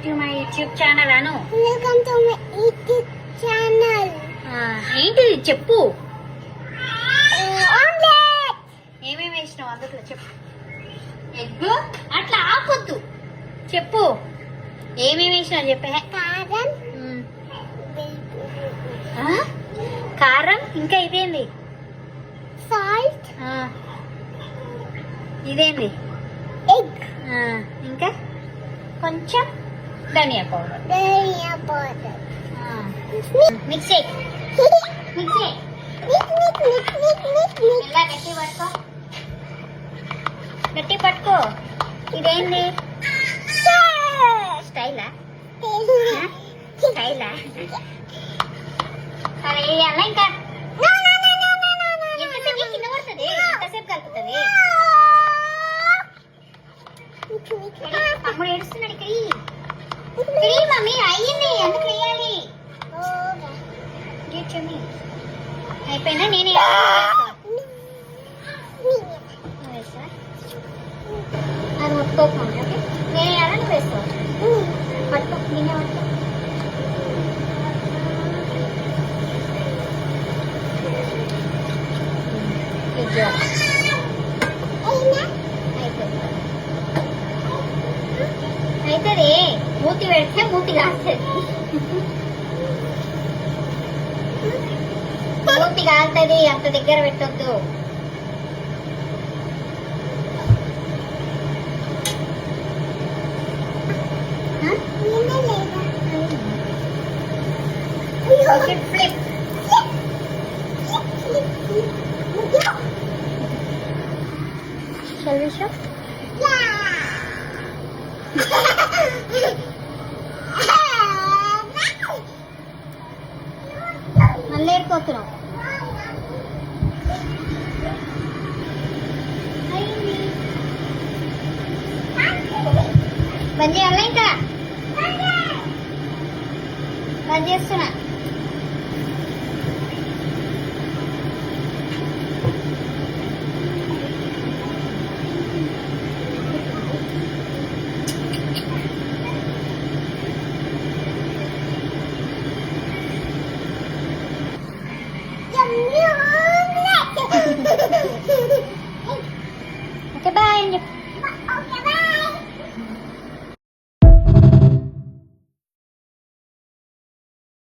To my YouTube channel Anu. Welcome to my YouTube channel. ఏంటిది చెప్పు. Omelette. ఏమేమి వేసినావు అందులో చెప్పు. ఎగ్ అట్లా ఆపొద్దు, చెప్పు ఏమేమి వేసినావు చెప్పే. కారం, కారం, ఇంకా ఇదేంది సాల్ట్, ఇదేంది ఎగ్, ఇంకా కొంచెం ధనియా పౌడర్. ధనియా పౌడర్. మిక్స్ చేయి, మిక్స్ చేయి. ఎలా గట్టి పట్టుకో, గట్టి పట్టుకో. ఇదేంది స్టైలా, స్టైలా? సరే వేయాలా ఇంకా? ఎంతసేపు కింద పడుతుంది, ఎంతసేపు కలుపుతుంది? తమ్ముడు ఏడుస్తున్నాడు. ఇక్కడ మమ్మీ అయ్యింది, ఎందుకు వేయాలి? అయిపోయినా నేనే వేస్తా. అది ముట్టుకోకు మమ్మీ, ఓకే? నేను వేయాలా, నువ్వు వేస్తావు? పట్టుకో, నేనే పట్టుకో. అవుతుంది, మూతి పెడితే మూతి కాస్తుంది, మూతి కాలుతుంది. అంత దగ్గర పెట్టొద్దు. ఫ్లిప్. Shall we show? మళ్ళీ ఏడుకోతున్నావు. బంద్ చేయాలా ఇంకా? బంద్ చేస్తున్నా.